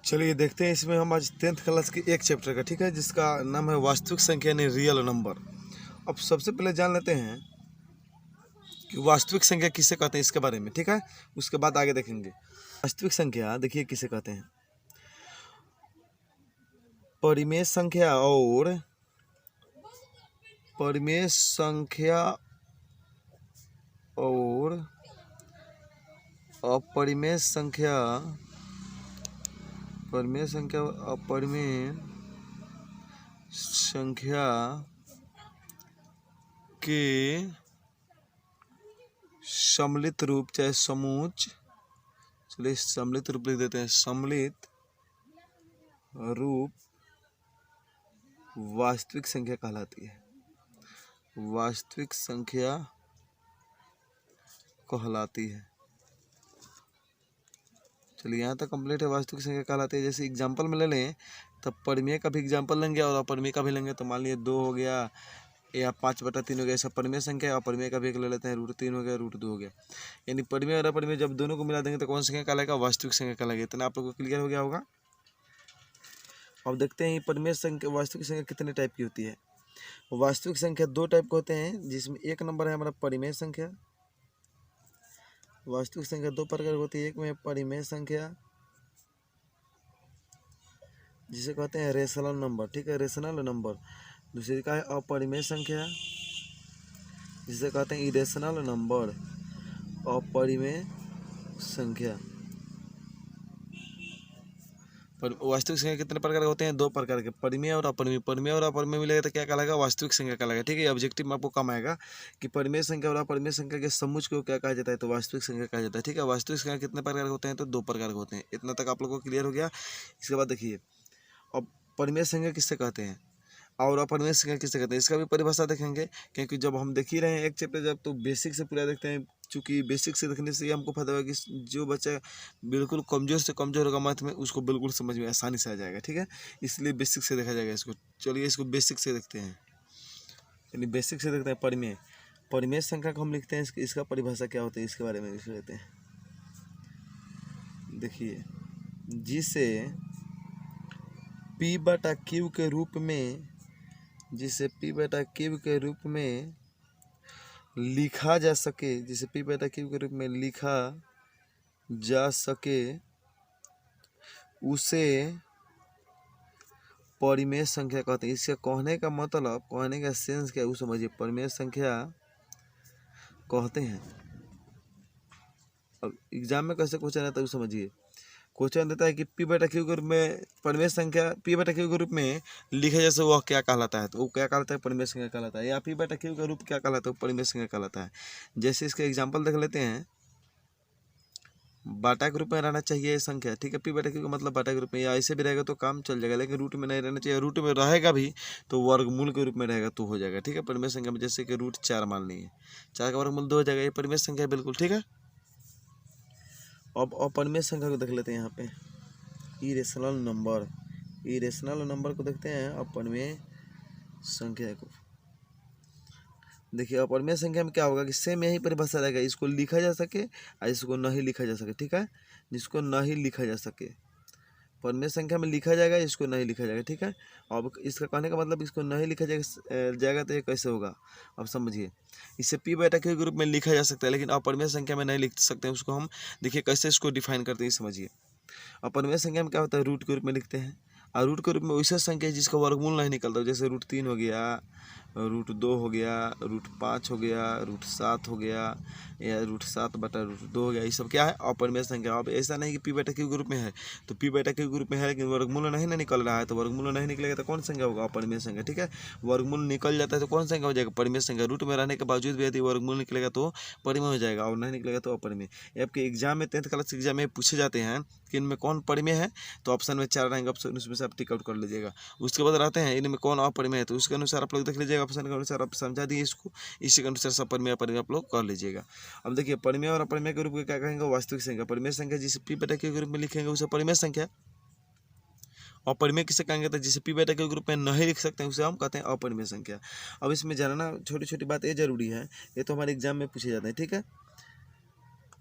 चलिए देखते हैं इसमें हम आज 10th क्लास के एक चैप्टर का, ठीक है, जिसका नाम है वास्तविक संख्या यानी रियल नंबर। अब सबसे पहले जान लेते हैं कि वास्तविक संख्या किसे कहते हैं इसके बारे में, ठीक है। उसके बाद आगे देखेंगे। वास्तविक संख्या देखिए किसे कहते हैं। परिमेय संख्या और परिमेय संख्या और अपरिमेय संख्या, परिमेय संख्या और अपरिमेय संख्या के सम्मिलित रूप चाहे समूच, चलिए सम्मिलित रूप लिख देते हैं, सम्मिलित रूप वास्तविक संख्या कहलाती है। वास्तविक संख्या कहलाती है। चलिए यहाँ तक कंप्लीट है। वास्तविक संख्या कहलाती है। जैसे एग्जांपल में ले लें तब परिमेय का भी एग्जांपल लेंगे और अपरिमेय का भी लेंगे। तो मान लीजिए 2 हो गया या 5/3 हो गया, ऐसा परिमेय संख्या है। अपरिमेय का भी एक ले लेते हैं, √3 हो गया, √2 हो गया। यानी परिमेय और अपरिमेय जब दोनों को मिला देंगे तो कौन संख्या कहलाएगा? वास्तविक संख्या कहलाएगा। इतना आप लोगों को क्लियर हो गया होगा। अब देखते हैं परिमेय संख्या, वास्तविक संख्या कितने टाइप की होती है। वास्तविक संख्या 2 टाइप के होते हैं, जिसमें एक नंबर है हमारा परिमेय संख्या। वास्तविक संख्या 2 प्रकार की होती है। एक में परिमेय संख्या जिसे कहते हैं रेशनल नंबर, ठीक है, रेशनल नंबर। दूसरी का है अपरिमेय संख्या जिसे कहते हैं इरेशनल नंबर, अपरिमेय संख्या। पर वास्तविक संख्या कितने प्रकार के होते हैं? 2 प्रकार के, परिमेय और अपरिमेय। परिमेय और अपरिमेय मिलेगा तो क्या कहलाएगा? वास्तविक संख्या कहलाएगा, ठीक है। ऑब्जेक्टिव में आपको कम आएगा कि परिमेय संख्या और अपरिमेय संख्या के समूह को क्या कहा जाता है? तो वास्तविक संख्या कहा जाता है, ठीक है। वास्तविक संख्या कितने प्रकार के होते हैं? तो 2 प्रकार के होते हैं। इतना तक आप लोगों को क्लियर हो गया। इसके बाद देखिए अब परिमेय संख्या किससे कहते हैं और अपरिमेय संख्या किससे कहते हैं, इसका भी परिभाषा देखेंगे। क्योंकि जब हम देख ही रहे हैं एक चैप्टर जब, तो बेसिक से पूरा देखते हैं। चूँकि बेसिक से देखने से हमको फायदा होगा कि जो बच्चा बिल्कुल कमज़ोर से कमज़ोर होगा मैथ में, उसको बिल्कुल समझ में आसानी से आ जाएगा, ठीक है। इसलिए बेसिक से देखा जाएगा इसको। चलिए इसको बेसिक से देखते हैं, यानी बेसिक से देखते हैं। परिमेय, परिमेय संख्या को हम लिखते हैं, इसका परिभाषा क्या होता है इसके बारे में लिख लेते हैं। देखिए जिसे P/Q के रूप में, जिसे P/Q के रूप में लिखा जा सके, जिसे P/Q के रूप में लिखा जा सके, उसे परिमेय संख्या कहते हैं। इसका कहने का मतलब, कहने का सेंस क्या है वो समझिए। परिमेय संख्या कहते हैं। अब एग्जाम में कैसे क्वेश्चन आता है वो समझिए। क्वेश्चन देता है कि P/Q के रूप में परिमेय संख्या, P/Q के रूप में लिखे जैसे वह क्या कहलाता है? तो वो क्या कहलाता है? परिमेय संख्या कहलाता है। या P/Q का रूप क्या कहलाता है? परिमेय संख्या कहलाता है। जैसे इसका एग्जांपल देख लेते हैं। बाटा के रूप में रहना चाहिए संख्या, ठीक है। P/Q का मतलब बाटा के रूप में, या ऐसे भी रहेगा तो काम चल जाएगा, लेकिन रूट में नहीं रहना चाहिए। रूट में रहेगा भी तो वर्गमूल के रूप में रहेगा तो हो जाएगा, ठीक है। परिमेय संख्या में जैसे कि √4 मान लीजिए, 4 का वर्गमूल 2 हो जाएगा, ये परिमेय संख्या बिल्कुल, ठीक है। अब अपरिमेय संख्या को देख लेते हैं। यहाँ पे इरेशनल नंबर, इरेशनल नंबर को देखते हैं। अपरिमेय संख्या को देखिए। अपरिमेय संख्या में क्या होगा कि सेम यही परिभाषा रहेगा, इसको लिखा जा सके और इसको नहीं लिखा जा सके, ठीक है। जिसको नहीं लिखा जा सके परिमेय संख्या में लिखा जाएगा, इसको नहीं लिखा जाएगा, ठीक है। अब इसका कहने का मतलब इसको नहीं लिखा जाएगा तो ये कैसे होगा? अब समझिए। इसे P/Q के रूप में लिखा जा सकता है, लेकिन अपरिमेय संख्या में नहीं लिख सकते हैं। उसको हम देखिए कैसे इसको डिफाइन करते हैं, समझिए। अपरिमेय संख्या में क्या होता है? रूट के रूप में लिखते हैं। और रूट के रूप में वैसे संख्या जिसका वर्गमूल नहीं निकलता, जैसे √3 हो गया, √2 हो गया, √5 हो गया, √7 हो गया, या √7/√2 हो गया। ये सब क्या है? अपरिमेय संख्या। अब ऐसा नहीं कि P/Q के रूप में है तो P/Q के रूप में है, लेकिन वर्गमूल नहीं ना निकल रहा है। तो वर्गमूल नहीं निकलेगा तो कौन संख्या होगा? अपरिमेय संख्या, ठीक है। वर्गमूल निकल जाता है तो कौन संख्या हो जाएगा? परिमेय संख्या। रूट में रहने के बावजूद भी यदि वर्गमूल निकलेगा तो परिमेय हो जाएगा, और नहीं निकलेगा तो अपरिमेय। ये आपके एग्जाम में 10th क्लास एग्जाम में पूछे जाते हैं कि इनमें कौन परिमेय है, तो ऑप्शन में 4 रहेंगे, ऑप्शन उसमें से आप टिक आउट कर लीजिएगा। उसके बाद रहते हैं इनमें कौन अपरिमेय है, तो उसके अनुसार आप लोग देख लीजिएगा। ऑप्शन के अनुसार आप समझा दिए इसको, इसी के अनुसार सब परिमेय अपरिमेय आप लोग कर लीजिएगा। अब देखिए परिमेय और अपरिमेय के रूप में क्या कहेंगे? वास्तविक संख्या। परिमेय संख्या जिसे P/Q के रूप में लिखेंगे उसे परिमेय संख्या। और परिमेय किसे कहेंगे? तो जिसे P/Q के रूप में नहीं लिख सकते हैं उसे हम कहते हैं अपरिमेय संख्या। अब इसमें जानना छोटी छोटी बात ये जरूरी है, ये तो हमारे एग्जाम में पूछे जाते हैं, ठीक है।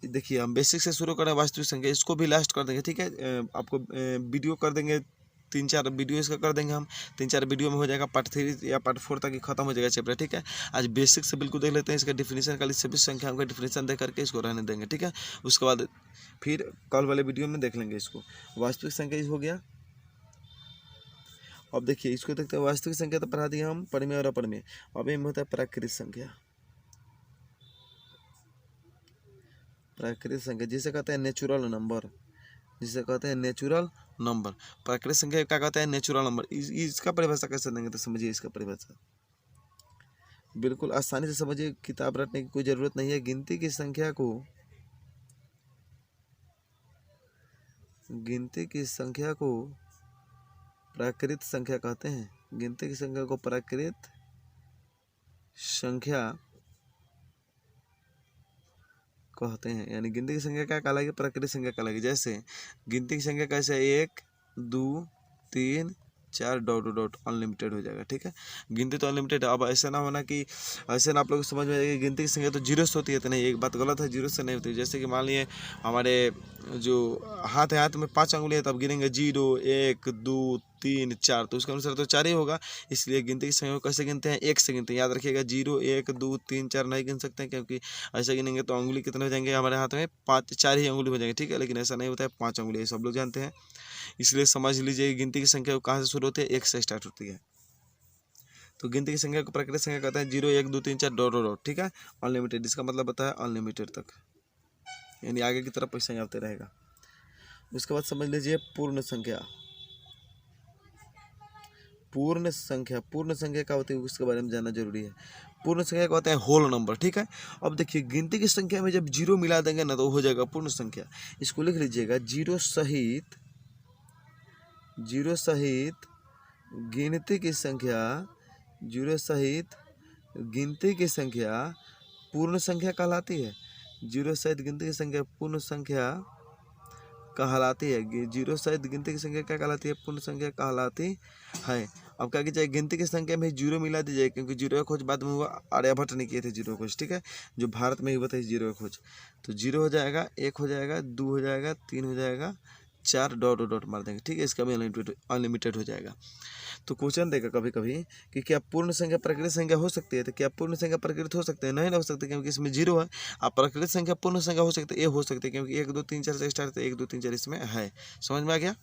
देखिए हम बेसिक से शुरू करें वास्तविक संख्या, इसको भी लास्ट कर देंगे, ठीक है। आपको वीडियो कर देंगे, 3-4 वीडियो इसका कर देंगे हम, 3-4 वीडियो में हो जाएगा पार्ट 3 या पार्ट 4 तक ही खत्म हो जाएगा चैप्टर, ठीक है। आज बेसिक से बिल्कुल देख लेते हैं, इसका डिफिनीशन खाली सभी संख्याओं का डिफिनीशन दे करके इसको रहने देंगे, ठीक है। उसके बाद फिर कल वाले वीडियो में देख लेंगे इसको। वास्तविक संख्या हो गया। अब देखिए इसको देखते हैं, वास्तविक संख्या तो पढ़ा दिया हम, परिमेय और अपरिमेय। अब इनमें होता है प्राकृत संख्या। प्राकृत संख्या जिसे कहते हैं नेचुरल नंबर, जिसे कहते हैं नेचुरल नंबर। प्राकृत संख्या क्या कहते हैं? Natural number. इसका परिभाषा कैसे देंगे तो समझिए इसका परिभाषा, बिल्कुल आसानी से समझिए, किताब रटने की कोई जरूरत नहीं है। गिनती की संख्या को प्राकृत संख्या कहते हैं। गिनती की संख्या को प्राकृत संख्या कहते हैं। यानी गिनती की संख्या क्या कहलाएगी? प्राकृतिक संख्या कहलाएगी। जैसे गिनती की संख्या कैसे है? 1 2 3 4 डॉट डॉट अनलिमिटेड हो जाएगा, ठीक है। गिनती तो अनलिमिटेड है। अब ऐसा ना होना कि ऐसे ना आप लोग समझ में आएगा गिनती की संख्या तो जीरो से होती है, तो नहीं, एक बात गलत है, जीरो से नहीं होती। जैसे कि मान लिए हमारे जो हाथ है, हाथ में 5 अंगुली है, तब गिनेंगे 0 1 2 3 4, तो उसके अनुसार तो 4 ही होगा। इसलिए गिनती की संख्या को कैसे गिनते हैं? 1 से गिनते हैं। याद रखिएगा, 0 1 2 3 4 नहीं गिन सकते हैं, क्योंकि ऐसे गिनेंगे तो अंगुली कितने हो जाएंगे हमारे हाथ में? 4 ही अंगुली हो जाएंगे, ठीक है। लेकिन ऐसा नहीं होता है, 5 अंगुली है, सब लोग जानते हैं। इसलिए समझ लीजिए गिनती की संख्या कहाँ से शुरू होती है? 1 से स्टार्ट होती है। तो गिनती की संख्या को प्राकृतिक संख्या कहते हैं 0 1 2 3 4 डॉट डॉट, ठीक है। अनलिमिटेड, इसका मतलब होता है अनलिमिटेड तक, यानी आगे की तरफ पैसा आते रहेगा। उसके बाद समझ लीजिए पूर्ण संख्या। पूर्ण संख्या क्या होती है उसके बारे में जानना जरूरी है। पूर्ण संख्या कहते हैं होल नंबर, ठीक है। अब देखिए गिनती की संख्या में जब 0 मिला देंगे ना तो हो जाएगा पूर्ण संख्या। इसको लिख लीजिएगा, 0 सहित गिनती की संख्या, 0 सहित गिनती की संख्या पूर्ण संख्या कहलाती है। 0 सहित गिनती की संख्या पूर्ण संख्या कहलाती है। 0 सहित गिनती की संख्या क्या कहलाती है? पूर्ण संख्या कहलाती है। अब क्या कीजिए, गिनती की संख्या में 0 मिला दीजिए, क्योंकि 0 का खोज बाद में हुआ, आर्यभट्ट ने किए थे 0 का खोज, ठीक है। जो भारत में ही हुआ था 0 का खोज। तो 0 हो जाएगा, 1 हो जाएगा, 2 हो जाएगा, 3 हो जाएगा, 4 डॉट डॉट मार देंगे, ठीक है। इसका भी अनलिमिटेड हो जाएगा। तो क्वेश्चन देगा कभी कभी कि क्या पूर्ण संख्या प्राकृतिक संख्या हो सकती है? तो क्या पूर्ण संख्या प्राकृतिक हो सकते हैं? नहीं ना हो सकते, क्योंकि इसमें 0 है। आप प्राकृतिक संख्या पूर्ण संख्या हो सकती है, ये हो सकती है, क्योंकि 1 2 3 4 से स्टार्ट है, 1 2 3 4 इसमें है। समझ में आ गया?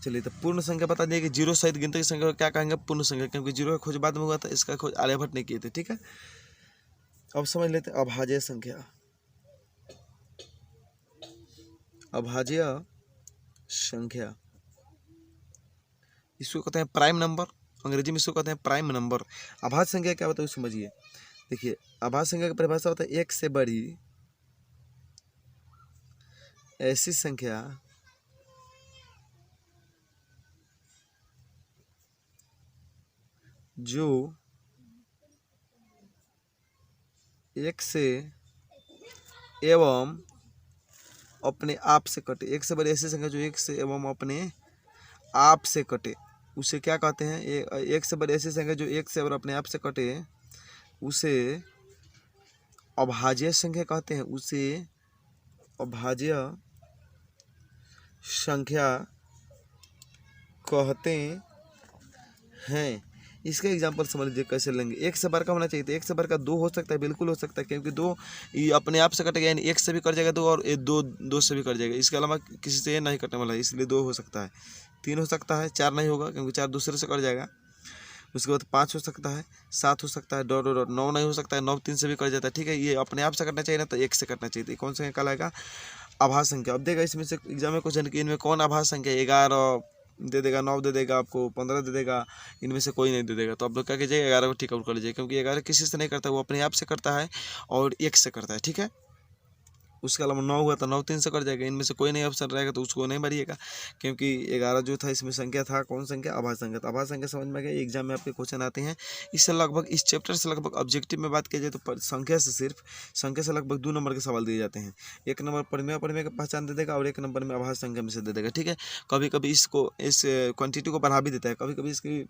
चलिए, तो पूर्ण संख्या बता दिए कि 0 सहित गिनती की संख्या को क्या कहेंगे? पूर्ण संख्या, क्योंकि 0 का खोज बाद में हुआ था, इसका खोज आर्यभट्ट ने किए थे, ठीक है। अब समझ लेते हैं अभाज्य संख्या। अभाज्य संख्या इसको कहते हैं प्राइम नंबर, अंग्रेजी में इसको कहते हैं प्राइम नंबर। अभाज्य संख्या क्या होता है समझिए। देखिए, अभाज्य संख्या की परिभाषा होता है 1 से बड़ी ऐसी संख्या जो 1 से एवं अपने आप से कटे। 1 से बड़ी ऐसी संख्या जो 1 से एवं अपने आप से कटे, उसे क्या कहते हैं? 1 से बड़ी ऐसी संख्या जो 1 से और अपने आप से कटे, उसे अभाज्य संख्या कहते हैं। उसे अभाज्य संख्या कहते हैं। इसका एग्जाम्पल समझ लीजिए कैसे लेंगे। 1 से बढ़ का होना चाहिए, तो 1 से बढ़ का 2 हो सकता है, बिल्कुल हो सकता है, क्योंकि 2 ये अपने आप से कटेगा, यानी 1 से भी कट जाएगा 2, और 2 से भी कट जाएगा। इसके अलावा किसी से ये नहीं कटने वाला है, इसलिए 2 हो सकता है। 3 हो सकता है, 4 नहीं होगा, क्योंकि 4 दूसरे से कट जाएगा। उसके बाद 5 हो सकता है, 7 हो सकता है, डॉट डॉट 9 नहीं हो सकता है, 9 3 से भी कट जाता है, ठीक है। ये अपने आप से कटना चाहिए ना, तो 1 से कटना चाहिए। कौन सा कहलाएगा? आभाज्य संख्या। अब देखा इसमें से एग्जाम में क्वेश्चन कि इनमें कौन आभाज्य संख्या? 11 दे देगा, 9 दे देगा, आपको 15 दे देगा, इनमें से कोई नहीं दे देगा। तो आप लोग क्या कीजिए, 11 को टिक आउट कर लीजिए, क्योंकि 11 किसी से नहीं करता, वो अपने आप से करता है और 1 से करता है, ठीक है। उसके अलावा 9 हुआ तो 9 3 से कट जाएगा, इनमें से कोई नहीं ऑप्शन रहेगा, तो उसको नहीं भरिएगा, क्योंकि 11 जो था इसमें संख्या था, कौन संख्या? आभाज्य संख्या। तो आभाज्य संख्या समझ में आ गया। एग्जाम में आपके क्वेश्चन आते हैं इससे लगभग, इस चैप्टर से लगभग ऑब्जेक्टिव में बात की जाए तो संख्या से लगभग 2 नंबर के सवाल दिए जाते हैं। 1 नंबर परिमेय का पहचान दे देगा, और 1 नंबर में आभाज्य संख्या में से दे देगा, ठीक है। कभी कभी इस क्वांटिटी को बढ़ा भी देता है, कभी कभी इसकी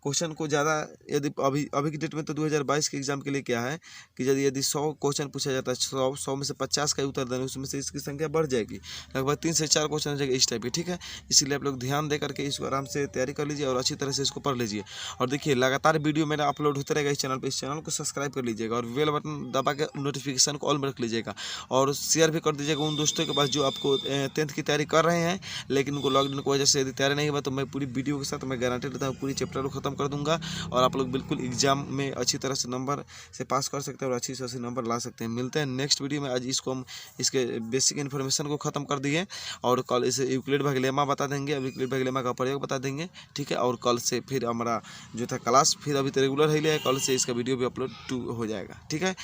क्वेश्चन को ज़्यादा यदि अभी की डेट में तो 2022 के एग्जाम के लिए क्या है कि यदि 100 क्वेश्चन पूछा जाता है, 100 में से 50 का ही उत्तर देना, उसमें से इसकी संख्या बढ़ जाएगी, लगभग 3 से 4 क्वेश्चन हो जाएगा इस टाइप की, ठीक है। इसीलिए आप लोग ध्यान दे करके इसको आराम से तैयारी कर लीजिए और अच्छी तरह से इसको पढ़ लीजिए। और देखिए लगातार वीडियो मेरा अपलोड होता रहेगा इस चैनल पर, इस चैनल को सब्सक्राइब कर लीजिएगा और बेल बटन दबा के नोटिफिकेशन को ऑल में रख लीजिएगा और शेयर भी कर दीजिएगा उन दोस्तों के पास जो आपको 10th की तैयारी कर रहे हैं लेकिन उनको लॉकडाउन की वजह से यदि तैयारी नहीं हुआ तो मैं पूरी वीडियो के साथ मैं गारंटी लेता हूँ पूरी चैप्टर को खत्म कर दूंगा और आप लोग बिल्कुल एग्जाम में अच्छी तरह से नंबर से पास कर सकते हैं और अच्छी से अच्छी नंबर ला सकते हैं। मिलते हैं नेक्स्ट वीडियो में। आज इसको हम इसके बेसिक इन्फॉर्मेशन को खत्म कर दिए और कल इसे यूक्लिड भाग लेमा बता देंगे, अब यूक्लिड भाग लेमा का प्रयोग बता देंगे, ठीक है। और कल से फिर हमारा जो था क्लास फिर अभी तो रेगुलर ही लिया, कल से इसका वीडियो भी अपलोड हो जाएगा, ठीक है।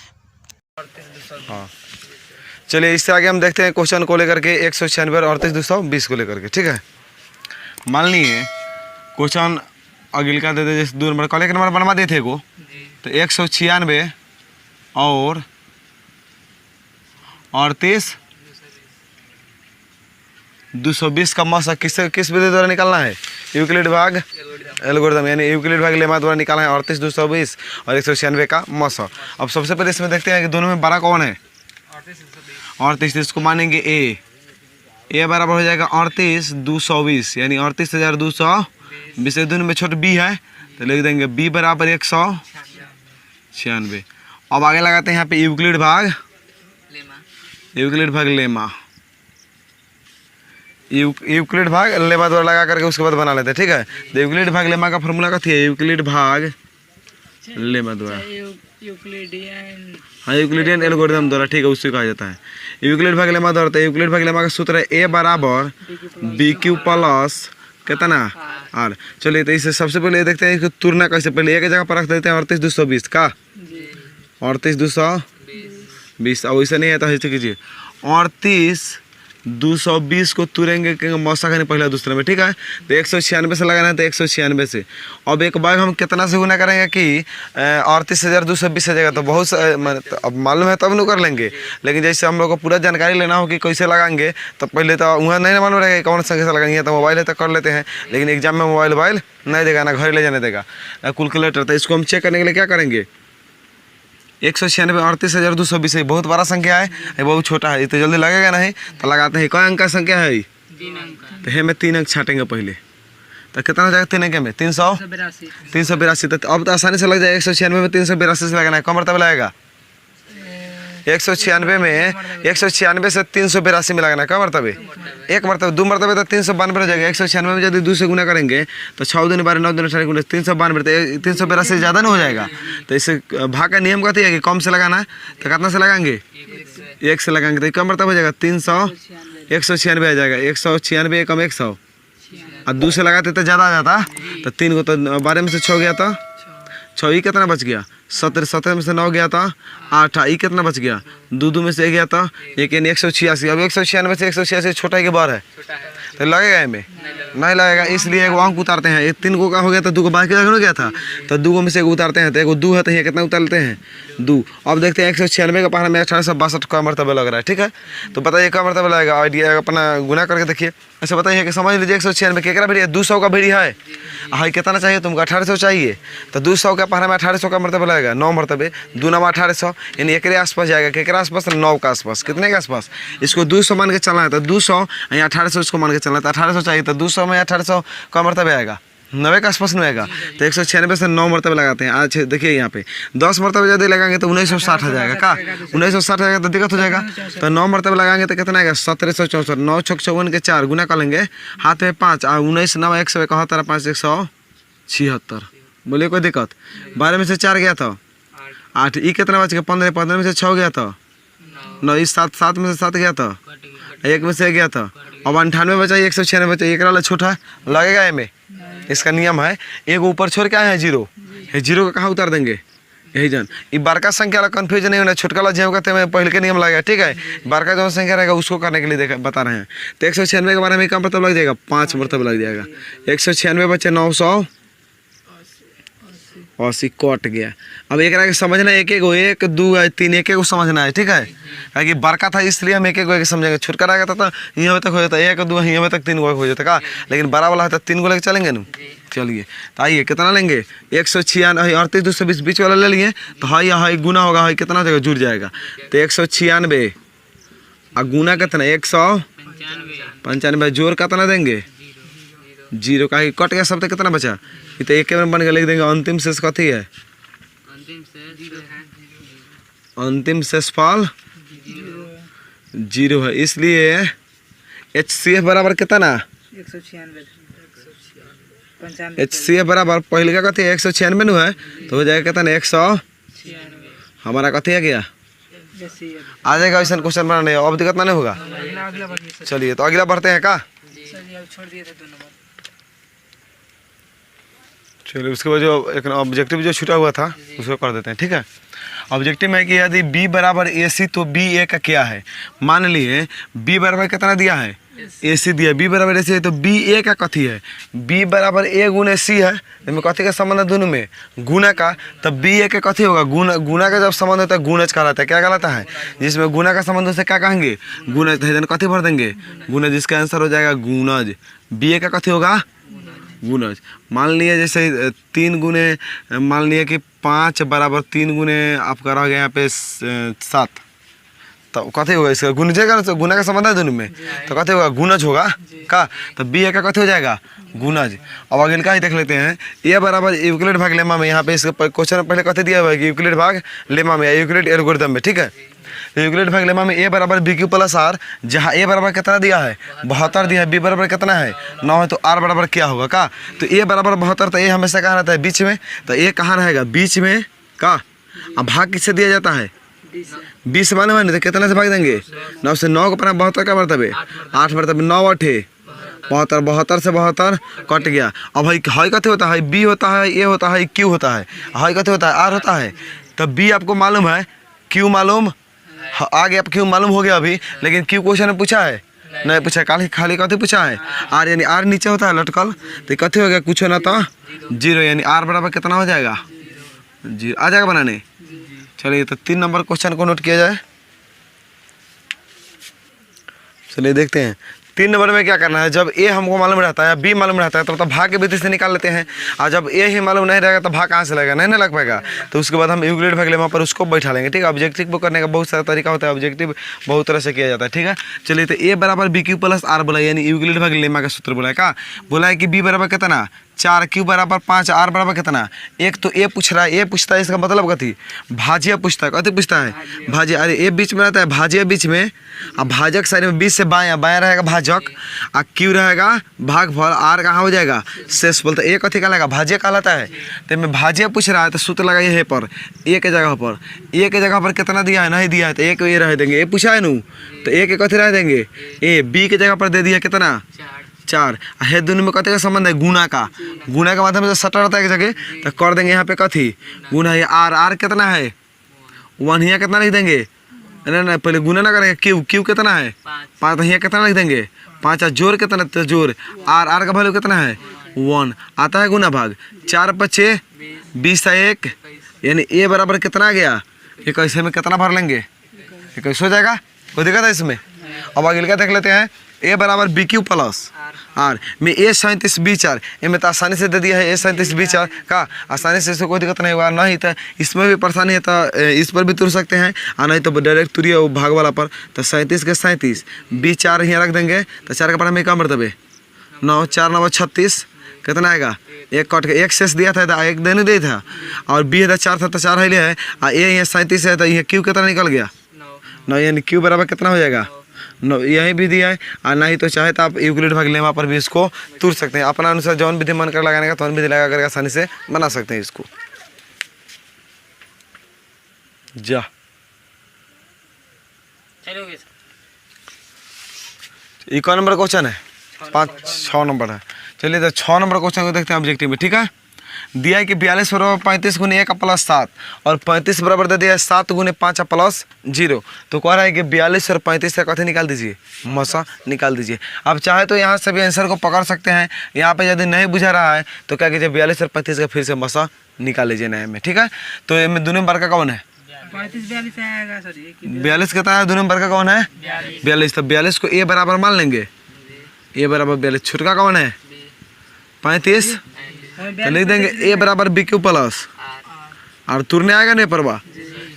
हाँ चलिए इससे आगे हम देखते हैं क्वेश्चन को लेकर के 196 और 38,220 को लेकर के, ठीक है। मान लिए क्वेश्चन अगिल का दे दे, जैसे 2 नंबर कल 1 नंबर बनवा दिए थे को, तो 196 और 38,220 का मौसा किस विधि द्वारा निकालना है? यूक्लिड भाग एल्गोरिथम यानी यूक्लिड भाग लेमा द्वारा निकालना है 38,220 और 196 का मौसा। अब सबसे पहले इसमें देखते हैं कि दोनों में बड़ा कौन है? 38। इसको मानेंगे ए बराबर हो जाएगा 38,220 यानी 38,220। दोनों में छोटा बी है तो लिख देंगे बी बराबर 196। अब आगे लगाते हैं यहाँ पे यूक्लिड भाग लेमा, यूक्लिड भाग लेमा द्वारा लगा करके उसके बाद बना लेते हैं, ठीक है। तो यूक्लिड भाग लेमा का फॉर्मूला क्या है? यूक्लिड भाग लेमा द्वारा, हाँ यूक्लिडियन एल्गोरिथम द्वारा, ठीक है, उससे कहा जाता है यूक्लिड भाग लेमा द्वारा। तो यूक्लिड भाग लेमा का सूत्र है ए बराबर बी क्यू प्लस कितना आर। चलिए तो इसे सबसे पहले देखते हैं इसको तुलना कैसे, पहले एक जगह पर रख देते हैं 38,220 का 38,220। अब वैसे नहीं है तो ऐसे कीजिए 38,220 को तुरेंगे मौसा खाने पहले दूसरे में, ठीक है। तो 196 से लगाना है तो 196 से। अब एक बार हम कितना से गुना करेंगे कि 38,220 हो जाएगा तो बहुत अब मालूम है तब न कर लेंगे, लेकिन जैसे हम लोग को पूरा जानकारी लेना हो कि कैसे लगाएंगे तो पहले तो वहाँ नहीं मालूम रहेगा कौन संख्या से लगाएंगे, तो मोबाइल है तो कर लेते हैं, लेकिन एग्जाम में मोबाइल नहीं देगा ना घर ले जाने देगा कैलकुलेटर। तो इसको हम चेक करने के लिए क्या करेंगे? 196 38,220 बहुत बड़ा संख्या है, ये बहुत छोटा है, ये तो जल्दी लगेगा नहीं, तो लगाते हैं। कौन अंक का संख्या है? 3 अंक। तो हे में 3 अंक छाटेंगे पहले, तो कितना हो जाएगा 3 अंक में? 382। तो अब तो आसानी से लग जाएगा। 196 में 382 से लगाना है, कम मरतबा लगेगा 196 में 196 से 382 में लगाना है, क्या मरतबे? 1 मरतबा, 2 मरतबे तो 392 हो जाएगा। 196 में यदि 2 से गुना करेंगे तो 6 दूनी 12 9 दूनी 18 392, तो 382 ज़्यादा नहीं हो जाएगा। तो इसे भाग का नियम कहते हैं कि कम से लगाना है, तो कितना से लगाएंगे? 1 से लगाएंगे तो कम मरतबा हो जाएगा 196 आ जाएगा। 196 कम 100 और 2 से लगाते तो ज़्यादा आ जाता, तो 3 को तो 12 में से 6 गया था, 6 कितना बच गया? 17 में से 9 गया था 8, ई कितना बच गया? 2 में से 1 गया था 1 यानी 186। अब 196 से 186 छोटा ही के बार है तो लगेगा इनमें नहीं लगेगा, इसलिए एक अंक उतारते हैं। एक 3 को का हो गया तो 2 को बाकी हो गया था, तो 2 में से 1 उतारते हैं, तो 1 2 है तो ये कितना उतारते हैं? 2। अब देखते हैं 196 का पहाड़ में 1862 का मरतबा लग रहा है, ठीक है। तो बताइए क्या मरतबा लगेगा? आइडिया अपना गुना करके देखिए। ऐसे बताइए कि समझ लीजिए 196 केकरा भेड़ी है? 200 का भेड़ी है, हाई कितना चाहिए तुमको? 1800 चाहिए, तो 200 का पहाड़ में 1800 का मरतबा लगेगा, 9 मरतबे 2 9 1800 यानी एक आसपास जाएगा। केकरा आसपास? 9 के आसपास। कितने के आसपास? इसको 200 मान के चलना है, तो 200 या 1800 इसको मान के चलना है, तो 1800 चाहिए, तो 200 में 1800 का मरतबा आएगा 90 के आसपास नहीं आएगा। तो 196 से 9 मरतबे लगाते हैं। आज देखिए यहाँ पे 10 मरतबे ज़्यादा लगाएंगे तो 1960 आ जाएगा। का 1960 आ जाएगा तो दिक्कत हो जाएगा। तो 9 मरतबे लगाएंगे तो कितना आएगा? 1764। 9 6 54 के 4 गुना कर लेंगे, हाथ में 5 और 19 9 171 5 176। बोलिए कोई दिक्कत? 12 में से 4 गया था 8, ई कितना बच गया? 15 15 में से 6 गया था 9, ई 7 7 में से 7 गया था, 1 में से 1 गया था। अब 98 बचा, 196 बचा, एक वाला छोटा लगेगा में। इसका नियम है एक ऊपर छोड़ के आए हैं 0, ये 0 का कहाँ उतार देंगे? यही जान ये बड़का संख्या वाला कन्फ्यूजन नहीं होना, छोटका वाला जो कहते हैं पहले के नियम लगेगा, ठीक है। बड़का जो संख्या रहेगा उसको करने के लिए बता रहे हैं। तो 196 के बारे में कम मरतबा लग जाएगा? 5 मरतबा लग जाएगा। 196 बचे 980 कट गया। अब एक समझना है, 1 1 2 3 1 को समझना है, ठीक है। क्योंकि बड़का था इसलिए हम 1 1 समझेंगे, छोटका रहेगा तो यहाँ तक हो जाता 1 2 यहाँ तक 3 हो जाता का, लेकिन बड़ा वाला है तो 3 को लेकर चलेंगे ना, चलिए तो आइए कितना लेंगे 196 38 220 बीच वाला ले लिए तो हाई हाई गुना होगा, हाई कितना हो जाएगा जुड़ जाएगा तो 196 और गुना कितना 195 जोड़ कितना देंगे 0 का कट गया शब्द कितना बचा ये तो एक में बन गया, लिख देंगे अंतिम शेष कथी है अंतिम शेषफल 0 है, इसलिए HCF बराबर कितना 196 HCF बराबर पहले का कथी 196 नु है तो हो जाएगा कितना 100 हमारा कथी है क्या आ जाएगा ऐसा क्वेश्चन बनाने अब दिक्कत नहीं होगा। चलिए तो अगला बढ़ते हैं का चलिए उसके बाद जो एक ऑब्जेक्टिव जो छूटा हुआ था उसको कर देते हैं। ठीक है ऑब्जेक्टिव में कि यदि B बराबर AC तो BA का क्या है, मान लिए B बराबर कितना दिया है AC दिया, B बराबर AC है तो BA का कथी है B बराबर A गुने C है, इसमें कथी का संबंध है दोनों में गुना का, तब BA का कथी होगा गुना का जब संबंध होता है गुणज कहलाता है। क्या कहलाता है जिसमें गुना का संबंध से क्या कहेंगे गुणज, कथी भर देंगे गुणज, जिसका आंसर हो जाएगा गुणज। BA का कथी होगा गुणज। मान लिए जैसे 3 गुने मान लिए कि 5 बराबर 3 गुने आपका रह गया यहाँ पे 7 तो कथी होगा इसका गुणजेगा, गुना का संबंध है दोनों में तो कथी होगा गुणज होगा का, तो BA का कथी हो जाएगा गुणज। अब अगले का ही देख लेते हैं A बराबर यूक्लिड भाग लेमा में, यहाँ पे इसका क्वेश्चन में पहले कथी दिया हुआ है कि यूक्लिड भाग लेमा में यूक्लिड एल्गोरिथम में। ठीक है तो यूक्लिड भाग लेमा में A बराबर BQ प्लस R, जहाँ A बराबर कितना दिया है 72 दिया है, B बराबर कितना है 9 है, तो R बराबर क्या होगा का, तो A बराबर 72 तो A हमेशा कहाँ रहता है बीच में, तो A कहाँ रहेगा बीच में का। अब भाग किससे दिया जाता है 20 मालूम है नहीं तो कितने से भाग देंगे 9 से 9 को पढ़ा 72 का मरतबे 8 मरतबे 9 8 72 72 से 72 कट गया। अब हाई कथी होता है B होता है A होता है Q होता है, हाई कथी होता है R होता है, तब B आपको मालूम है Q मालूम आ गया, Q मालूम हो गया अभी, लेकिन Q क्वेश्चन में पूछा है नहीं पूछा, खाली कथी पूछा है R, यानी R नीचे होता है लटकल, तो कथी हो गया कुछ ना तो 0, यानी R बराबर कितना हो जाएगा 0 आ जाएगा बनाने। चलिए तो 3 नंबर क्वेश्चन को नोट किया जाए। चलिए देखते हैं 3 नंबर में क्या करना है, जब A हमको मालूम रहता है B मालूम रहता है तो भाग के विधि से निकाल लेते हैं, और जब A ही मालूम नहीं रहेगा तो भाग कहाँ से लगेगा नहीं लग पाएगा, तो उसके बाद हम यूक्लिड भाग लेमा पर उसको बैठा लेंगे। ठीक है ऑब्जेक्टिव को करने का बहुत सारा तरीका होता है, ऑब्जेक्टिव बहुत तरह से किया जाता है। ठीक है चलिए तो A बराबर BQ प्लस R बोला, यानी यूक्लिड भाग लेमा का सूत्र बोला है का, बोला है कि B बराबर कितना 4, Q बराबर 5, R बराबर कितना एक, तो A पूछ रहा है, A पूछता है इसका मतलब कथी भाजिया पूछता है, कथी पूछता है भाजिया, अरे A बीच में रहता है भाजिया बीच में, अब भाजक साइड में 20 से बायां रहेगा भाजक, और Q रहेगा भागफल, R कहाँ हो जाएगा शेष बोलते A कथी कहलाएगा भाजिया कहलाता है, तो मैं भाजिया पूछ रहा है तो सूत्र लगाइए है पर A के जगह पर, A के जगह पर कितना दिया है नहीं दिया है तो A को A रह देंगे, A पूछा है नू तो A के कथी रह देंगे A, B के जगह पर दे दिया कितना 4, है दोनों में कथी का संबंध है गुना का माध्यम से सटा रहता है एक जगह, तो कर देंगे यहाँ पे कथी गुना है R कितना है 1, यहाँ कितना लिख देंगे नहीं पहले गुना ना करेंगे Q कितना है 5, तो यहाँ कितना लिख देंगे 5, जोर कितना तो जोर R का वैल्यू कितना है 1 आता है गुना भाग 4 5 20 1, यानी A बराबर कितना आ गया 21 में कितना भर लेंगे 21 हो जाएगा, कोई दिक्कत है इसमें। अब आगे क्या देख लेते हैं A बराबर BQ प्लस R में A 37 B 4, इनमें तो आसानी से दे दिया है A 37 B 4 का, आसानी से इसको कोई दिक्कत नहीं होगा, नहीं तो इसमें भी परेशानी है तो इस पर भी तुर सकते हैं, और नहीं तो डायरेक्ट तुरिए वो भाग वाला पर, तो 37 के 37 B 4 यहाँ रख देंगे, तो 4 का पढ़ा में कम मरतबे 9 4 9 36 कितना आएगा एक कट के एक शेष दिया था तो एक देने दिया था, और B है 4 था तो 4 है, और A यहाँ 37 है तो यह Q कितना निकल गया 9, यानी Q बराबर कितना हो जाएगा 9, यही विधि है, और नहीं तो चाहे तो आप यूक्लिड भाग लेमा पर भी इसको तुर सकते हैं, अपना अनुसार जौन विधि मन कर लगाने का तो विधि लगा करके आसानी से बना सकते हैं इसको। जा कौन नंबर क्वेश्चन है 6 नंबर है। चलिए तो 6 नंबर क्वेश्चन को देखते हैं ऑब्जेक्टिव में। ठीक है दिया है कि 42 बराबर 35 गुने 1 प्लस 7, और 35 बराबर दे दिया है 7 गुने 5 प्लस 0, तो कह रहा है कि 42 और 35 का कथी निकाल दीजिए मसा निकाल दीजिए। अब चाहे तो यहाँ से भी आंसर को पकड़ सकते हैं, यहाँ पे यदि नहीं बुझा रहा है तो क्या कीजिए 42 और 35 का फिर से मसा निकाल लीजिए नए में। ठीक है तो इनमें दोनों नंबर का कौन है 42 कितना है दोनों नंबर का कौन है 42, तो 42 को A बराबर मान लेंगे, A बराबर 42, छुटका कौन है 35 तो लिख देंगे ए बराबर बी क्यू प्लस और तुरने आएगा नहीं परवा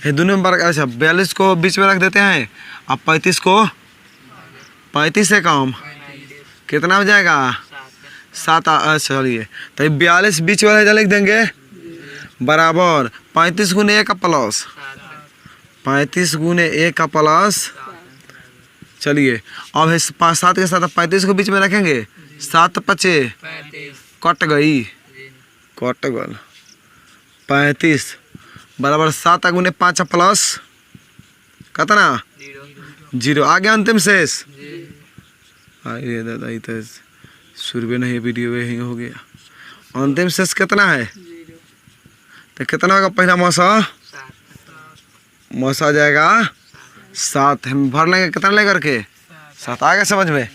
ये दोनों में। अच्छा 42 को बीच में रख देते हैं, अब 35 को 35 से कम कितना हो जाएगा 7। अच्छा चलिए तो 42 बीच वाला लिख देंगे बराबर 35 गुने 1 का प्लस 35 गुने 1 का प्लस। चलिए अब 7 के साथ 35 को बीच में रखेंगे, 7 पचे कट गई कट गल 35 बराबर 7 गुने 5 प्लस कितना 0 आ गया अंतिम शेष। ये दादा ये तो शुरू नहीं वीडियो यही हो गया। अंतिम शेष कितना है तो कितना होगा पहला मौसा जाएगा 7, हम भर लेंगे कितना लेकर के 7 आ गया समझ में।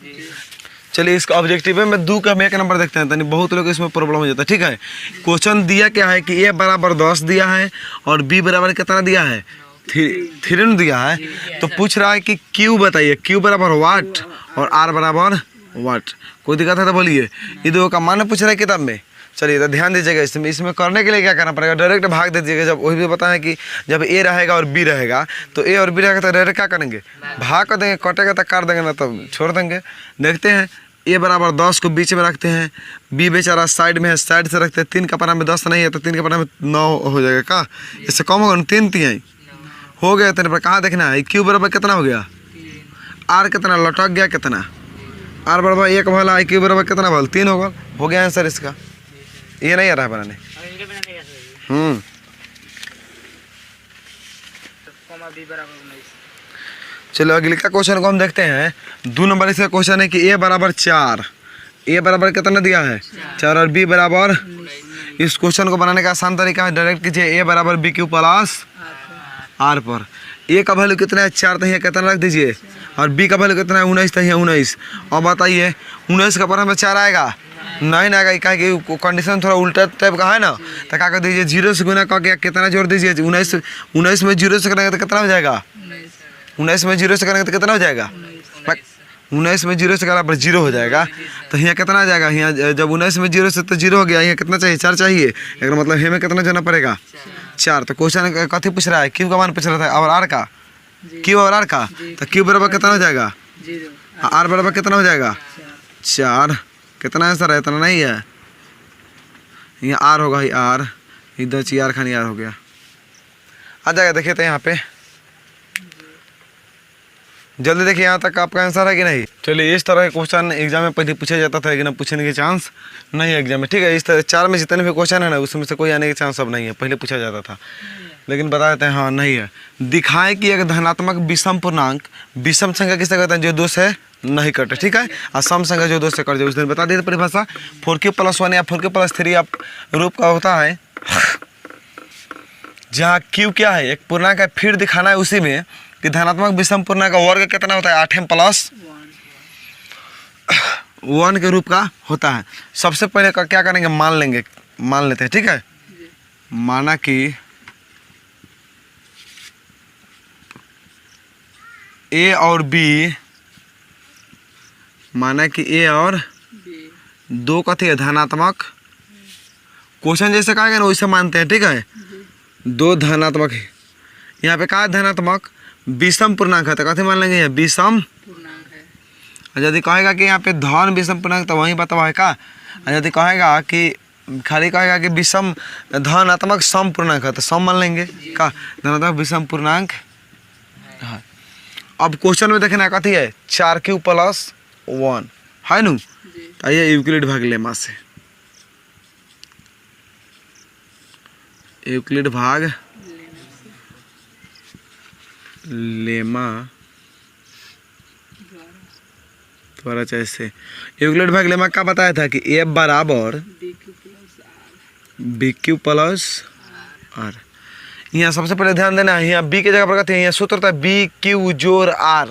चलिए इसका ऑब्जेक्टिव में 2 का हम 1 नंबर देखते हैं, तो बहुत लोग इसमें प्रॉब्लम हो जाता है। ठीक है क्वेश्चन दिया क्या है कि ए बराबर 10 दिया है और बी बराबर कितना दिया है 3 दिया है। तो पूछ रहा है कि क्यू बताइए, क्यू बराबर वाट और आर बराबर वाट। कोई दिक्कत है तो बोलिए। ये दो का मान पूछ रहा है किताब में। चलिए तो ध्यान दीजिएगा इसमें करने के लिए क्या करना पड़ेगा, डायरेक्ट भाग दे दीजिएगा। जब वही भी बताएं कि जब ए रहेगा और बी रहेगा तो ए और बी रहेगा तो डायरेक्ट क्या करेंगे भाग कर देंगे, कटेगा तो काट देंगे ना तो छोड़ देंगे। देखते हैं ए बराबर 10 को बीच में रखते हैं, बी बेचारा साइड में है साइड से रखते हैं। 3 का पन्ना में 10 नहीं है तो 3 के पन्ना में 9 हो जाएगा। का इससे कम होगा 3 3 हो गया। तेरे पर कहाँ देखना है क्यू बराबर कितना हो गया, आर कितना लटक गया कितना, आर बराबर 1 भला आई क्यू बराबर कितना भल 3 होगा। हो गया आंसर इसका। ये नहीं आ रहा है बनाने। चलो अगले का क्वेश्चन को हम देखते हैं। 2 नंबर इसका क्वेश्चन है कि ए बराबर 4, ए बराबर कितना दिया है 4 और बी बराबर। इस क्वेश्चन को बनाने का आसान तरीका है, डायरेक्ट कीजिए ए बराबर बी क्यू प्लस आर पर। ए का वैल्यू कितना है 4 तो यहाँ कितना रख दीजिए और बी का वैल्यू कितना है 19 तो यहाँ 19। अब बताइए 19 का पर 4 आएगा नहीं ना आएगा, क्या कि कंडीशन थोड़ा उल्टा टाइप का है ना। तो क्या कर दीजिए 0 से गुना करके कितना जोड़ दीजिए 19 में 0 से करेंगे तो कितना हो जाएगा 19 में 0 से करेंगे तो कितना हो जाएगा 19 में 0 से बराबर 0 हो जाएगा। तो यहाँ कितना आ जाएगा, यहाँ जब 19 में 0 से तो 0 हो गया, यहाँ कितना चाहिए 4 चाहिए। एक मतलब हे में कितना जोड़ना पड़ेगा 4। तो क्वेश्चन कथी पूछ रहा है क्यू का मान पूछ रहा था और आर का, क्यू और आर का। तो क्यू बराबर कितना हो जाएगा आर बराबर कितना हो जाएगा 4। कितना आंसर है इतना नहीं है, यहाँ आर होगा ही आर, इधर ची आर खानी आर हो गया आ जाएगा। देखिए तो यहाँ पे जल्दी देखिए यहाँ तक आपका आंसर है कि नहीं। चलिए इस तरह के क्वेश्चन एग्जाम में पहले पूछा जाता था लेकिन अब पूछने के चांस नहीं है एग्जाम में। ठीक है इस तरह 4 में जितने भी क्वेश्चन है ना उसमें से कोई आने के चांस अब नहीं है, पहले पूछा जाता था लेकिन बता देते हैं हाँ नहीं है। दिखाएं कि एक धनात्मक विषम पूर्णांक विषम संख्या किससे कहते हैं जो 2 से नहीं कटे। ठीक है और सम संख्या जो 2 से कट जाए उस दिन बता देते परिभाषा 4q+1 या 4q+3 आप रूप का होता है जहाँ q क्या है एक पूर्णांक है, फिर दिखाना है उसी में कि धनात्मक विषम पूर्णांक का वर्ग कितना होता है 8m+1 के रूप का होता है। सबसे पहले क्या करेंगे मान लेते हैं। ठीक है माना कि ए और बी, माना कि ए और 2 कथी है धनात्मक। क्वेश्चन जैसे कहेगा ना वैसे मानते हैं। ठीक है 2 धनात्मक है, यहाँ पे कहा धनात्मक विषम पूर्णांक है तो कथी मान लेंगे विषम पूर्णांक है। यदि कहेगा कि यहाँ पे धन विषम पूर्णांक तो वहीं बतावा है का। यदि कहेगा कि खाली कहेगा कि विषम धनात्मक सम पूर्णांक है तो सम मान लेंगे का धनात्मक विषम पूर्णांक है। अब क्वेश्चन में देखना कथी है 4q+1 है नु। आइए यूक्लिड भाग लेमा से, यूक्लिड भाग लेमा द्वारा जैसे यूक्लिड भाग लेमा क्या बताया था कि ए बराबर BQ+R। यहाँ सबसे पहले ध्यान देना है यहाँ बी के जगह पर कहते हैं यहाँ सूत्र था BQ जोड़ R,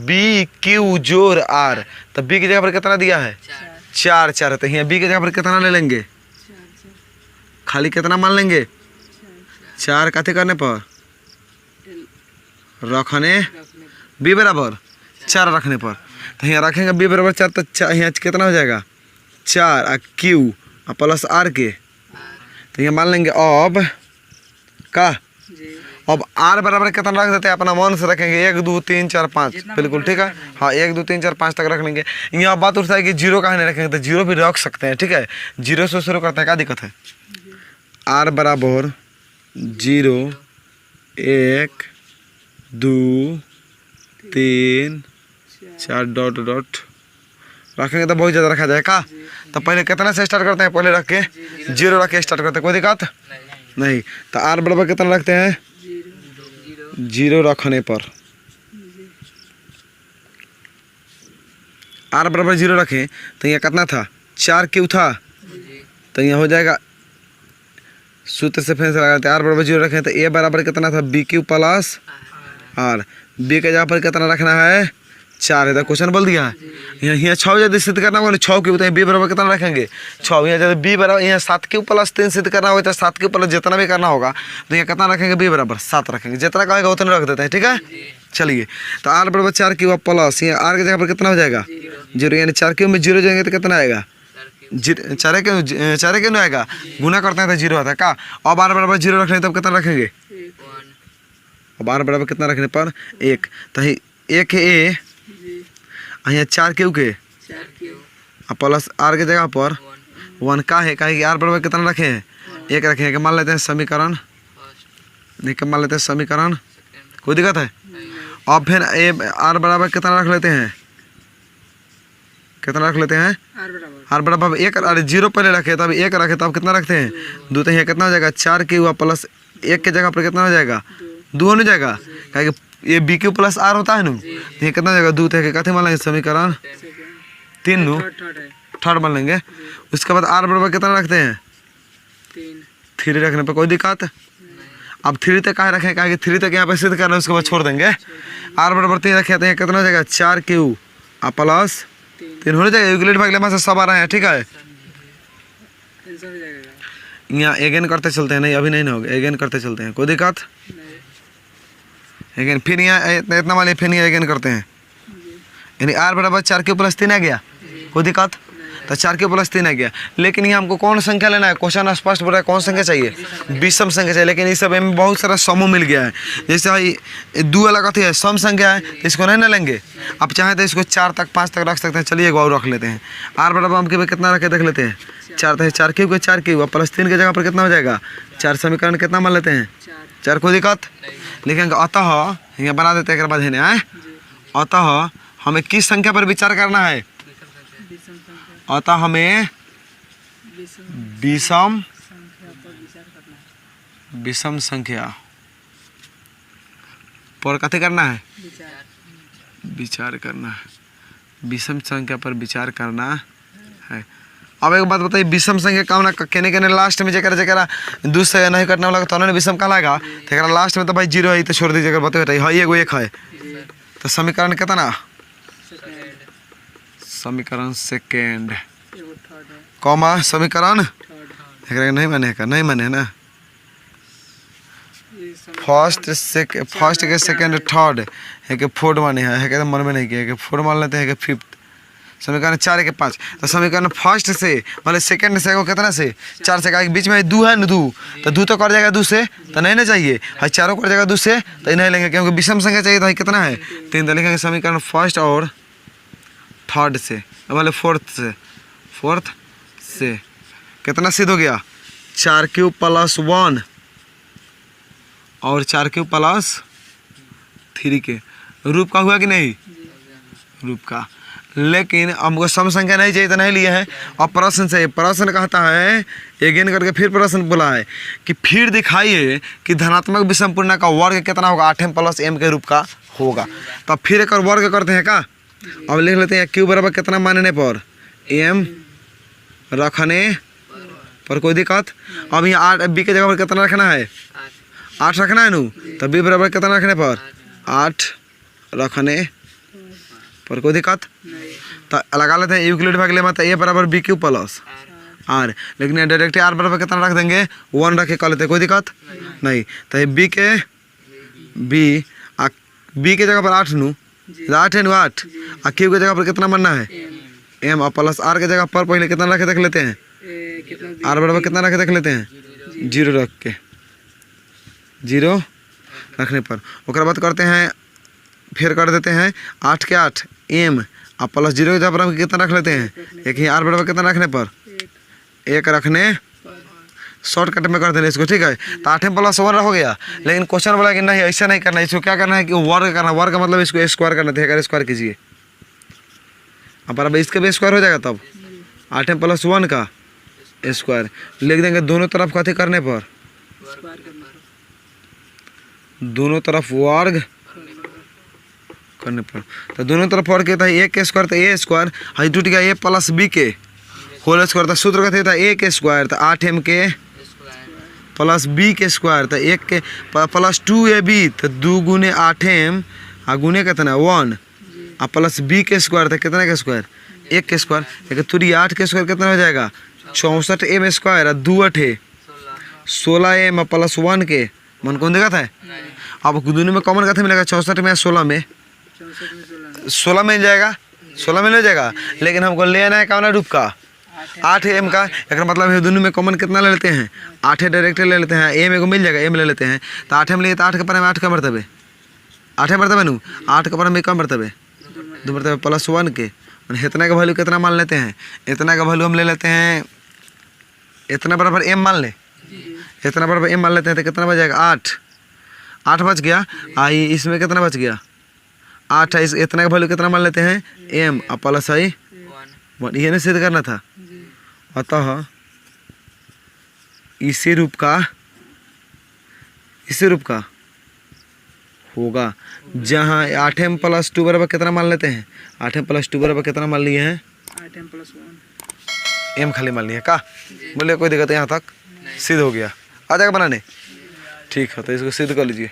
BQ जोड़ R। तो बी की जगह पर कितना दिया है 4 तो यहाँ बी के जगह पर कितना ले लेंगे खाली कितना मान लेंगे 4 कथी करने पर रखने बी बराबर 4 रखने पर। तो यहाँ रखेंगे बी बराबर 4 तो यहाँ कितना हो जाएगा 4 और Q और प्लस आर के, तो ये मान लेंगे अब का अब आर बराबर कितना रख देते हैं अपना मन से रखेंगे 1 2 3 4 5 बिल्कुल ठीक है। हाँ 1 2 3 4 5 तक रख लेंगे। यहाँ बात उठता है कि जीरो कहाँ नहीं रखेंगे, तो जीरो भी रख सकते हैं ठीक है। जीरो से शुरू करते हैं, क्या दिक्कत है। आर बराबर 0 1 2 3 4 डॉट डॉट रखेंगे तो बहुत ज़्यादा रखा जाए का। तो पहले कितना से स्टार्ट करते हैं, पहले रख के 0 रख के स्टार्ट करते हैं, कोई दिक्कत नहीं। तो आर बराबर कितना रखते हैं 0 रखने पर, आर बराबर 0 रखें तो यहाँ कितना था 4 क्यू था, तो यहाँ हो जाएगा सूत्र से फिर से लगाते हैं। आर बराबर 0 रखें तो ए बराबर कितना था B Q plus R, B के जगह पर कितना रखना है 4 है, तो क्वेश्चन बोल दिया है। यहाँ 6 यदि सिद्ध करना होगा 6 क्यू, तो बी बराबर कितना रखेंगे 6। यहाँ जब बी बराबर यहाँ 7 क्यू प्लस 3 सिद्ध करना होगा, तो 7 क्यू प्लस जितना भी करना होगा तो यहाँ कितना रखेंगे बी बराबर 7 रखेंगे, जितना कहेगा उतना रख देते हैं ठीक है। चलिए तो आर बराबर 4 क्यू प्लस यहाँ आर की जगह पर कितना हो जाएगा 0, यानी 4 क्यू में 0 जाएंगे तो कितना आएगा 4 क्यों नहीं आएगा, गुना करते हैं तो 0 आता है का। अब आर बराबर 0 रखने तब कितना रखेंगे, अब आर बराबर कितना रखने पर 1, तो 1 ए यहाँ 4 क्यू के प्लस आर के जगह पर 1 का है, कहे कि आर बराबर कितना रखे हैं 1 रखे हैं। मान लेते हैं समीकरण, देख मान लेते हैं समीकरण, कोई दिक्कत है। अब फिर ए आर बराबर कितना रख लेते हैं, कितना रख लेते हैं आर बराबर 1, अरे 0 पहले रखे तब 1 रखे तब कितना रखते हैं 2, तो यहाँ कितना हो जाएगा 4 क्यू प्लस 1 के जगह पर कितना हो जाएगा 2 होने जाएगा, कहे कि ये बी क्यू प्लस आर होता है ना, तो ये कितना हो जाएगा 2, थे कथे मान लेंगे समीकरण 3 नु थर्ड मान लेंगे। उसके बाद आर बराबर कितना रखते हैं 3 रखने पर कोई दिक्कत। अब 3 तक कहाँ रखें, कहे कि 3 तक यहाँ पर सिद्ध करना है, उसके बाद छोड़ देंगे। आर बराबर 3 रखे तो यहाँ कितना हो जाएगा 4 क्यू प्लस 3 होने जाएगा, यूक्लिड भाग लेमा से सब आ रहे हैं ठीक है। यहाँ अगेन करते चलते हैं, नहीं अभी नहीं होगा, अगेन करते चलते हैं, कोई दिक्कत अगेन। फिर यहाँ इतना वाले फिर यहाँ अगेन करते हैं, यानी आर बराबर 4 क्यू प्लस 3 आ गया, कोई दिक्कत। तो 4 क्यू प्लस 3 आ गया, लेकिन यहाँ हमको कौन संख्या लेना है, क्वेश्चन स्पष्ट बोल रहा है कौन संख्या चाहिए विषम संख्या चाहिए, लेकिन इस सब में बहुत सारा समूह मिल गया है। जैसे भाई 2 अलग कथी है सम संख्या है, तो इसको नहीं ना लेंगे। अब चाहे तो इसको 4 तक 5 तक रख सकते हैं, चलिए और रख लेते हैं। आर बराबर हम के कितना रखे देख लेते हैं 4, तो 4 क्यू के 4 क्यू प्लस 3 के जगह पर कितना हो जाएगा 4, समीकरण कितना मान लेते हैं 4, कोई दिक्कत। लेकिन अतः यहाँ बना देते हैं, एक बाद है अतः हमें किस संख्या पर विचार करना है, अतः हमें विषम संख्या पर कथी करना है विचार करना है, विषम संख्या पर विचार करना है। अब एक बात बताइए, विषम संख्या का ना केने केने लास्ट में जरा जरा दू से नहीं कटना वाला तो ना विषम का लागा, तो लास्ट में तो भाई 0 है तो छोड़ दीजिए, बताइए हाँ एगो 1 है, तो समीकरण कितना समीकरण सेकेंड कॉमा समीकरण नहीं माने का नहीं माने ना, फर्स्ट के सेकेंड थर्ड है कि फोर्थ माने है कि मन में नहीं किया कि फोर्थ मान लेते हैं कि फिफ्थ। समीकरण 4 के 5, तो समीकरण फर्स्ट से मतलब सेकंड से को कितना से 4 से का बीच में 2 है ना 2, तो 2 तो कर जाएगा 2 से तो नहीं ना चाहिए, हाँ 4 कर जाएगा 2 से तो नहीं लेंगे, क्योंकि विषम संख्या चाहिए तो कितना है 3, तो लिखेंगे समीकरण फर्स्ट और थर्ड से मतलब फोर्थ से कितना सिद्ध हो गया 4 क्यू प्लस 1 और 4 क्यू प्लस 3 के रूप का हुआ कि नहीं रूप का। लेकिन हमको सम संख्या नहीं चाहिए तो नहीं लिए हैं, और प्रश्न से प्रश्न कहता है अगेन करके फिर प्रश्न बोला है कि फिर दिखाइए कि धनात्मक विषम पूर्णा का वर्ग कितना होगा 8m प्लस m के रूप का होगा। तो फिर एक और वर्ग करते हैं का, अब लिख लेते हैं q बराबर कितना मानने पर m रखने पर कोई दिक्कत। अब यहाँ 8 b के जगह पर कितना रखना है 8 रखना है नू, तो b बराबर कितना रखने पर 8 रखने पर कोई दिक्कत। तो लगा लेते हैं यूक्लिड भाग लेमा, तो a बराबर बी क्यू प्लस आर, लेकिन डायरेक्ट आर बराबर कितना रख देंगे 1 रख के कर लेते हैं, कोई दिक्कत नहीं। तो बी के बी के जगह पर 8 नू 8 है नू 8, और क्यू के जगह पर कितना मानना है m, और प्लस आर के जगह पर पहले कितना रखे देख लेते हैं आर बराबर कितना रख के देख लेते हैं, 0 रख के, 0 रखने पर ओकर बाद करते हैं, फिर कर देते हैं 8 के 8 m और प्लस 0 के जगह पर हम कितना रख लेते हैं, एक ही आर बराबर कितना रखने पर, 1 रखने, शॉर्टकट में कर देना इसको, ठीक है। तो 8m+1 हो गया, लेकिन क्वेश्चन बोला कि नहीं ऐसा नहीं करना, इसको क्या करना है कि वर्ग करना, वर्ग का मतलब इसको स्क्वायर करना था, स्क्वायर कीजिए, अब बराबर इसका भी स्क्वायर हो जाएगा, तब 8m+1 का स्क्वायर लिख देंगे, दोनों तरफ कथी करने पर, दोनों तरफ वर्ग करने पर। तो दोनों तरफ वर्ग कहता है a के स्क्वायर, तो a स्क्वायर हई टूट गया, a + b के होल स्क्वायर, तो सूत्र कहते था a के स्क्वायर, तो 8m के प्लस b के स्क्वायर, तो 1 के प्लस 2ab, तो 2 गुने 8m और गुने कितना 1 और प्लस b के स्क्वायर, तो कितना के स्क्वायर, 1 के स्क्वायर, एक 8 के स्क्वायर कितना हो जाएगा 64m स्क्वायर और 2 8 16m प्लस 1 के मन कौन देखा था। अब दोनों में कॉमन कथी मिलेगा, 64 में 16 में 16 मिल जाएगा, 16 मिल जाएगा, लेकिन हमको लेना है कौन रूप का 8m का, एक मतलब दोनों में कॉमन कितना ले लेते हैं 8 डायरेक्ट ले लेते हैं, m को मिल जाएगा, m ले लेते हैं, तो 8m लिए, तो 8 के पर में 8 का मरतबे, 8 मरतबे नू 8 के पर में कम मरतबे 2 मरतबे प्लस 1 के, इतना का वैल्यू कितना मान लेते हैं, इतना का वैल्यू हम ले लेते हैं, इतना बराबर m मान ले, इतना बराबर m मान लेते हैं, तो कितना बच जाएगा 8 बच गया, आई इसमें कितना बच गया 8 है, इतना का वैल्यू कितना मान लेते हैं m और प्लस आई 1, ये नहीं सिद्ध करना था। अतः इसी रूप का होगा, जहाँ 8m+2 बराबर कितना मान लेते हैं, 8m+2 बराबर कितना मान लिए हैं 8m+1 m खाली मान लिए का, बोले कोई दिक्कत यहाँ तक सिद्ध हो गया, आ जाएगा बनाने, ठीक है। तो इसको सिद्ध कर लीजिए।